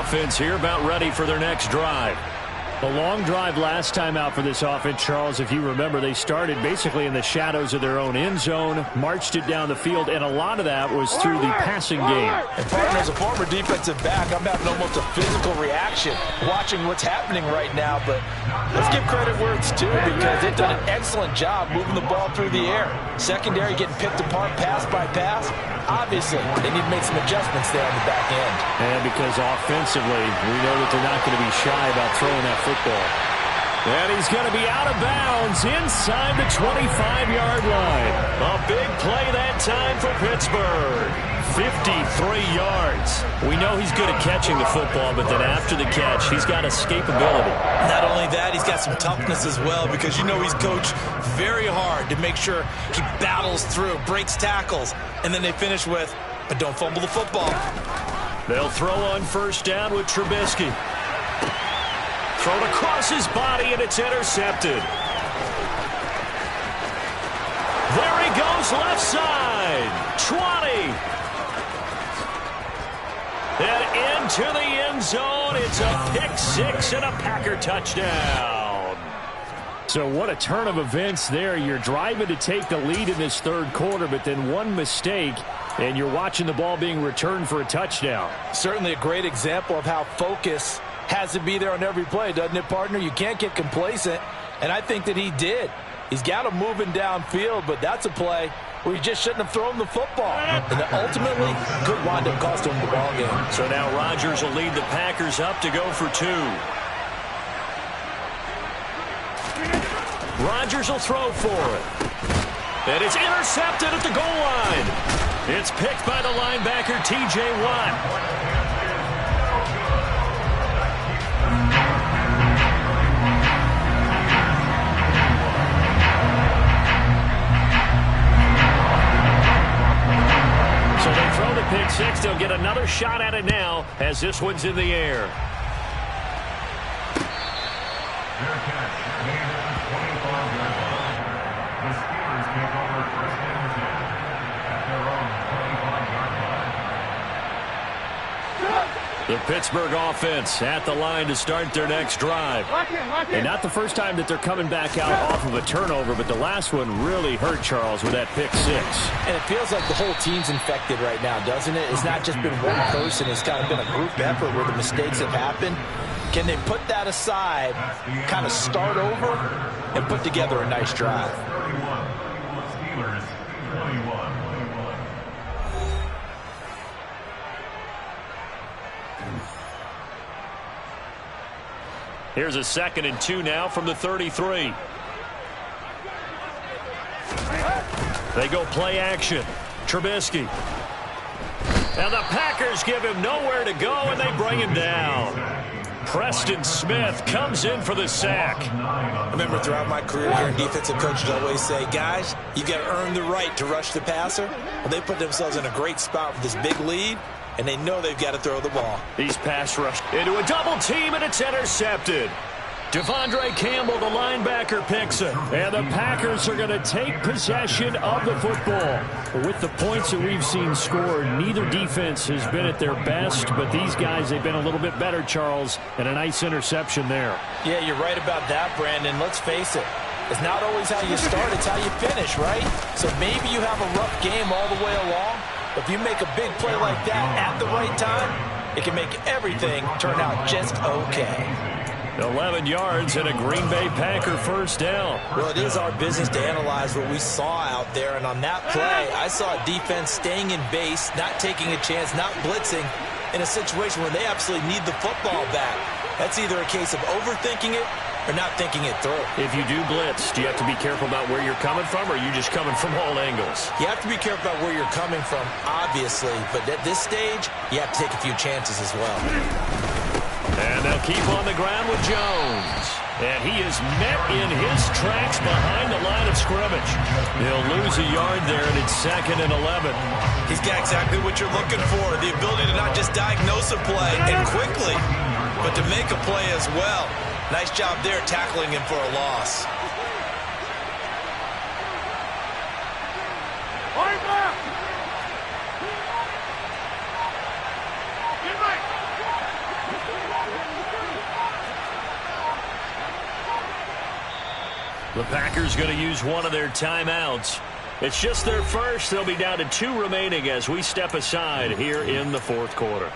offense here, about ready for their next drive. A long drive last time out for this offense, Charles. If you remember, they started basically in the shadows of their own end zone, marched it down the field, and a lot of that was through the passing game. And partner, as a former defensive back, I'm having almost a physical reaction watching what's happening right now. But let's give credit where it's due, because they've done an excellent job moving the ball through the air. Secondary getting picked apart pass by pass. Obviously, they need to make some adjustments there on the back end. And because offensively, we know that they're not going to be shy about throwing that football. And he's going to be out of bounds inside the 25-yard line. A big play that time for Pittsburgh. 53 yards. We know he's good at catching the football, but then after the catch, he's got escapability. Not only that, he's got some toughness as well, because you know he's coached very hard to make sure he battles through, breaks tackles, and then they finish with, but don't fumble the football. They'll throw on first down with Trubisky. Thrown across his body, and it's intercepted. There he goes, left side. 20. And into the end zone. It's a pick six and a Packer touchdown. So what a turn of events there. You're driving to take the lead in this third quarter, but then one mistake, and you're watching the ball being returned for a touchdown. Certainly a great example of how focus has to be there on every play, doesn't it, partner? You can't get complacent, and I think that he did. He's got him moving downfield, but that's a play where he just shouldn't have thrown the football. And ultimately, could wind up costing him the ball game. So now Rodgers will lead the Packers up to go for two. Rodgers will throw for it. And it's intercepted at the goal line. It's picked by the linebacker, T.J. Watt. Pick six. They'll get another shot at it now as this one's in the air. The Pittsburgh offense at the line to start their next drive. And not the first time that they're coming back out off of a turnover, but the last one really hurt, Charles, with that pick six. And it feels like the whole team's infected right now, doesn't it? It's not just been one person. It's kind of been a group effort where the mistakes have happened. Can they put that aside, kind of start over, and put together a nice drive? Here's a 2nd and 2 now from the 33. They go play action. Trubisky. And the Packers give him nowhere to go, and they bring him down. Preston Smith comes in for the sack. I remember throughout my career here, defensive coaches always say, guys, you got to earn the right to rush the passer. Well, they put themselves in a great spot with this big lead, and they know they've got to throw the ball. These pass rush into a double team, and it's intercepted. Devondre Campbell, the linebacker, picks it. And the Packers are going to take possession of the football. With the points that we've seen scored, neither defense has been at their best, but these guys, they've been a little bit better, Charles, and a nice interception there. Yeah, you're right about that, Brandon. Let's face it. It's not always how you start, it's how you finish, right? So maybe you have a rough game all the way along. If you make a big play like that at the right time, it can make everything turn out just okay. 11 yards and a Green Bay Packer first down. Well, it is our business to analyze what we saw out there, and on that play, I saw a defense staying in base, not taking a chance, not blitzing, in a situation where they absolutely need the football back. That's either a case of overthinking it or not thinking it through. If you do blitz, do you have to be careful about where you're coming from, or are you just coming from all angles? You have to be careful about where you're coming from, obviously, but at this stage, you have to take a few chances as well. And they'll keep on the ground with Jones. And he is met in his tracks behind the line of scrimmage. He'll lose a yard there, and it's 2nd and 11. He's got exactly what you're looking for, the ability to not just diagnose a play and quickly, but to make a play as well. Nice job there tackling him for a loss. The Packers going to use one of their timeouts. It's just their first. They'll be down to 2 remaining as we step aside here in the fourth quarter.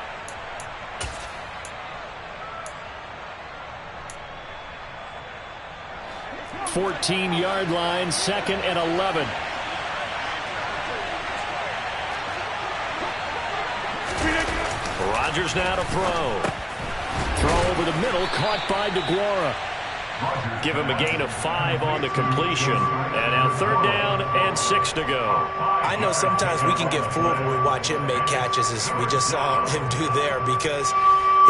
Fourteen-yard line, 2nd and 11. Rodgers now to throw. Throw over the middle, caught by DeGuara. Give him a gain of 5 on the completion. And now 3rd down and 6 to go. I know sometimes we can get fooled when we watch him make catches, as we just saw him do there, because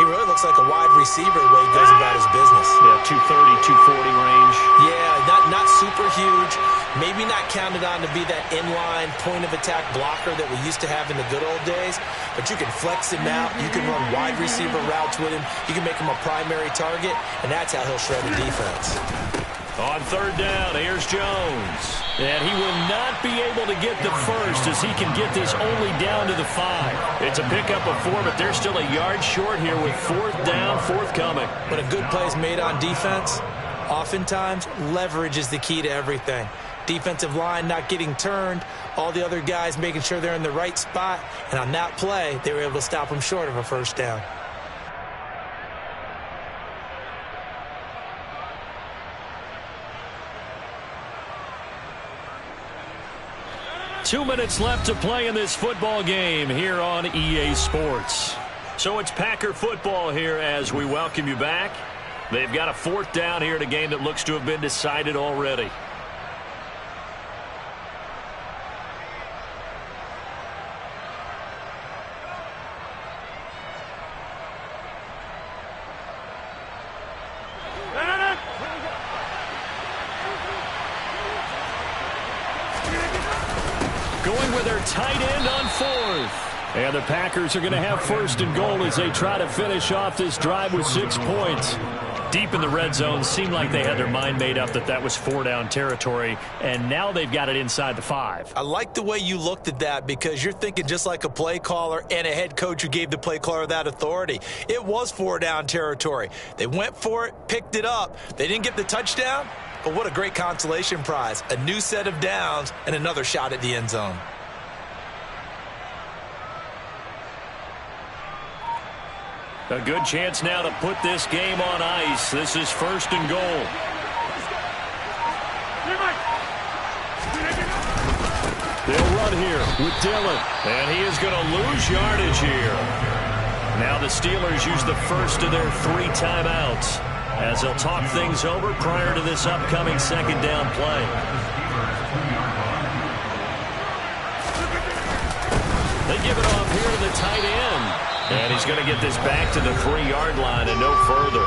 he really looks like a wide receiver the way he goes about his business. Yeah, 230, 240 range. Yeah, not super huge. Maybe not counted on to be that inline point-of-attack blocker that we used to have in the good old days. But you can flex him out. You can run wide receiver routes with him. You can make him a primary target, and that's how he'll shred the defense. On 3rd down, here's Jones. And he will not be able to get the first, as he can get this only down to the 5. It's a pickup of 4, but they're still a yard short here with 4th down, forthcoming. When a good play is made on defense, oftentimes leverage is the key to everything. Defensive line not getting turned, all the other guys making sure they're in the right spot, and on that play, they were able to stop them short of a first down. Two minutes left to play in this football game here on EA Sports. So it's Packer football here as we welcome you back. They've got a 4th down here in a game that looks to have been decided already. Going with their tight end on 4th. And the Packers are going to have 1st and goal as they try to finish off this drive with 6 points. Deep in the red zone, seemed like they had their mind made up that was 4-down territory, and now they've got it inside the 5. I like the way you looked at that, because you're thinking just like a play caller and a head coach who gave the play caller that authority. It was 4-down territory. They went for it, picked it up. They didn't get the touchdown, but what a great consolation prize. A new set of downs and another shot at the end zone. A good chance now to put this game on ice. This is 1st and goal. They'll run here with Dillon. And he is going to lose yardage here. Now the Steelers use the first of their 3 timeouts as they'll talk things over prior to this upcoming 2nd down play. They give it off here to the tight end. And he's going to get this back to the 3-yard line and no further.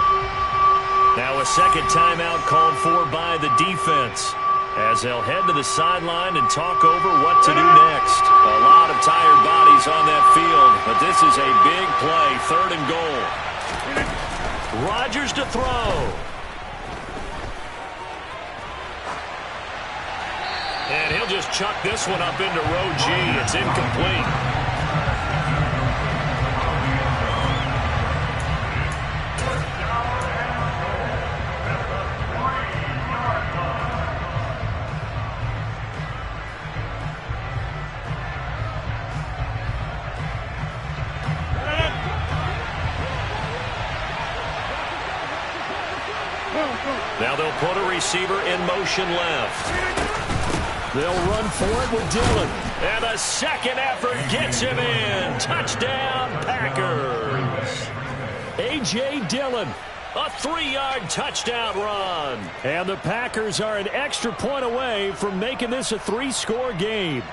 Now a 2nd timeout called for by the defense as they'll head to the sideline and talk over what to do next. A lot of tired bodies on that field, but this is a big play, 3rd and goal. Rodgers to throw. And he'll just chuck this one up into row G. It's incomplete. Now they'll put a receiver in motion left. They'll run for it with Dillon. And a second effort gets him in. Touchdown, Packers. A.J. Dillon. A 3-yard touchdown run. And the Packers are an extra point away from making this a 3-score game.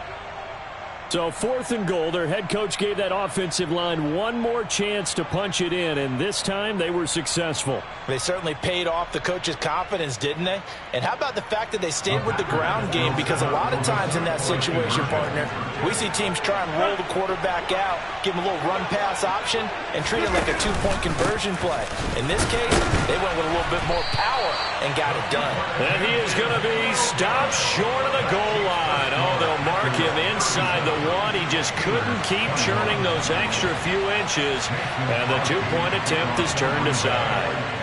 So 4th and goal, their head coach gave that offensive line one more chance to punch it in, and this time they were successful. They certainly paid off the coach's confidence, didn't they? And how about the fact that they stayed with the ground game? Because a lot of times in that situation, partner, we see teams try and roll the quarterback out, give him a little run-pass option, and treat it like a 2-point conversion play. In this case, they went with a little bit more power and got it done. And he is going to be stopped short of the goal line. Oh, they'll mark him inside the 1. He just couldn't keep churning those extra few inches, and the 2-point attempt is turned aside.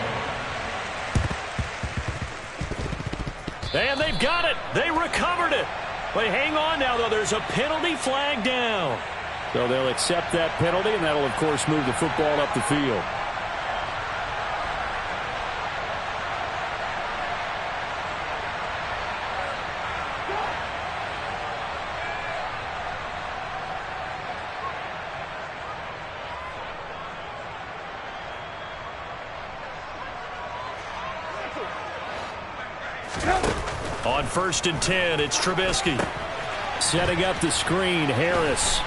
And they've got it. They recovered it. But hang on now, though. There's a penalty flag down. So they'll accept that penalty, and that'll, of course, move the football up the field. On 1st and 10, it's Trubisky. Setting up the screen, Harris.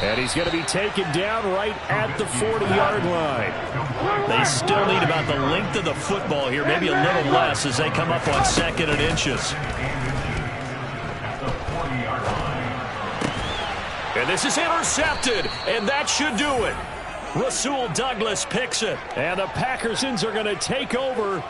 And he's going to be taken down right at the 40-yard line. They still need about the length of the football here, maybe a little less as they come up on 2nd and inches. And this is intercepted, and that should do it. Rasul Douglas picks it. And the Packersons are going to take over